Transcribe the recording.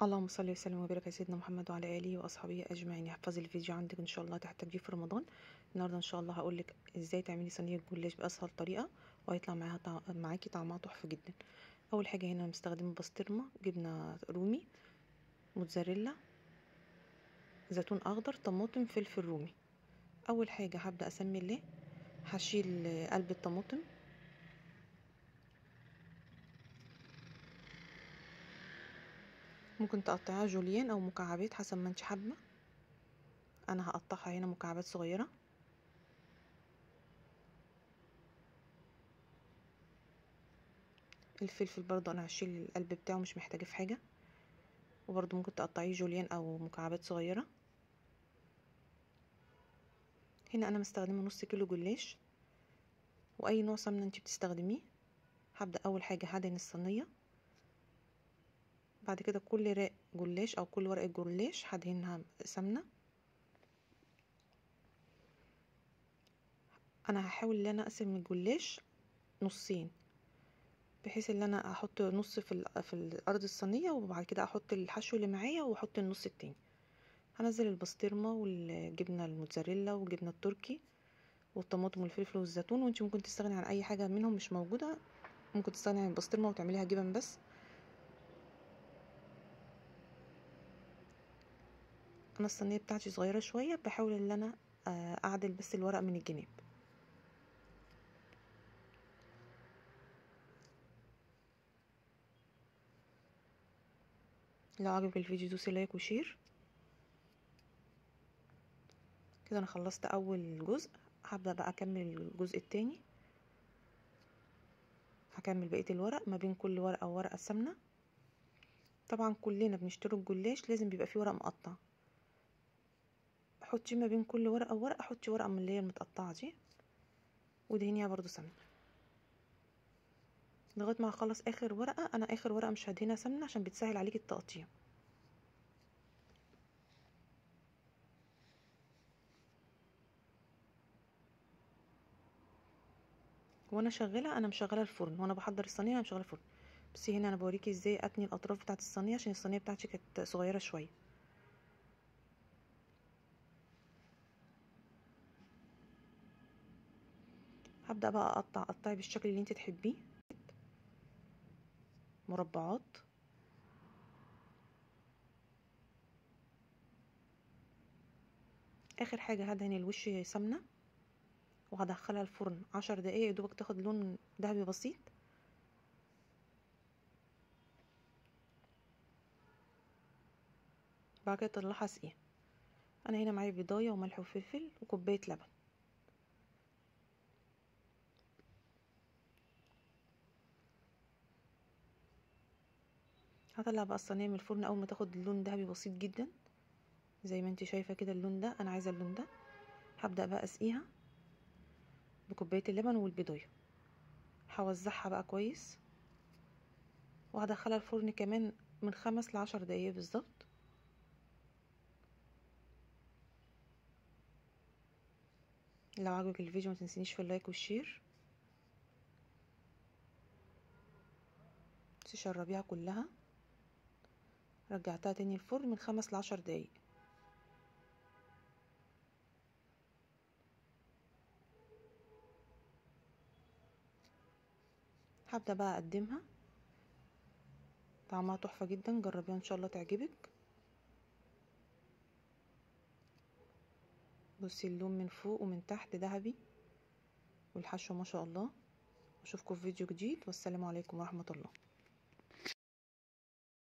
اللهم صل وسلم وبارك على سيدنا محمد وعلى اله واصحابه اجمعين. احفظي الفيديو عندك ان شاء الله تحتاجيه في رمضان. النهارده ان شاء الله هقول لك ازاي تعملي صينيه جلاش باسهل طريقه، وهيطلع معاكي طعمها تحفه جدا. اول حاجه هنا مستخدمه بسطرمه، جبنه رومي، موتزاريلا، زيتون اخضر، طماطم، فلفل رومي. اول حاجه هبدا اسمي الله، هشيل قلب الطماطم، ممكن تقطعيها جوليان او مكعبات حسب ما انت حابه. انا هقطعها هنا مكعبات صغيره. الفلفل برضو انا هشيل القلب بتاعه، مش محتاجه في حاجه، وبرضو ممكن تقطعيه جوليان او مكعبات صغيره. هنا انا مستخدمه نص كيلو جلاش، واي نوع سمنه انت بتستخدميه. هبدا اول حاجه هدهن الصينيه، بعد كده كل رق جلاش او كل ورقه جلاش هدهنها سمنه. انا هحاول ان انا اقسم الجلاش نصين، بحيث ان انا احط نص في الارض الصينيه، وبعد كده احط الحشو اللي معايا واحط النص التاني. هنزل البسطرمه والجبنه الموتزاريلا والجبنه التركي والطماطم والفلفل والزيتون، وانت ممكن تستغني عن اي حاجه منهم مش موجوده، ممكن تستغني عن البسطرمه وتعمليها جبن بس. انا الصينيه بتاعتي صغيره شويه، بحاول ان انا اعدل بس الورق من الجناب. لو عجبك الفيديو دوسي لايك وشير. كده انا خلصت اول جزء، هبدا بقى اكمل الجزء التاني. هكمل بقيه الورق ما بين كل ورقه وورقه سمنه. طبعا كلنا بنشتري الجلاش لازم بيبقى فيه ورق مقطع، حطي ما بين كل ورقه وورقه، حطي ورقه من اللي هي المتقطعه دي، ودهنيها برضو سمنه لغايه ما اخلص اخر ورقه. انا اخر ورقه مش هدهنها سمنه عشان بتسهل عليكي التقطيع. وانا شغاله، انا مشغله الفرن وانا بحضر الصينيه، انا مشغله الفرن. بس هنا انا بوريكي ازاي اتني الاطراف بتاعه الصينيه، عشان الصينيه بتاعتي كانت صغيره شويه. هبدا بقى اقطع، قطعي بالشكل اللي انت تحبيه، مربعات. اخر حاجه هدهن الوش سمنه، وهدخلها الفرن 10 دقايق يا دوبك تاخد لون ذهبي بسيط. بعد كده اطلعها اسقيها. انا هنا معايا بيضايه وملح وفلفل وكوبايه لبن. هطلع بقى الصينيه من الفرن اول ما تاخد اللون ذهبي بسيط جدا، زي ما انت شايفه كده اللون ده، انا عايزه اللون ده. هبدا بقى اسقيها بكوبايه اللبن والبيضايه، هوزعها بقى كويس، وهدخلها الفرن كمان من 5 ل10 دقايق بالظبط. لو عجبك الفيديو متنسينيش في اللايك والشير. تشربيها كلها. رجعتها تاني الفرن من 5 ل10 دقايق. هبدأ بقى اقدمها. طعمها تحفة جدا، جربيها ان شاء الله تعجبك. بصي اللون من فوق ومن تحت ذهبي، والحشو ما شاء الله. اشوفكم في فيديو جديد، والسلام عليكم ورحمة الله.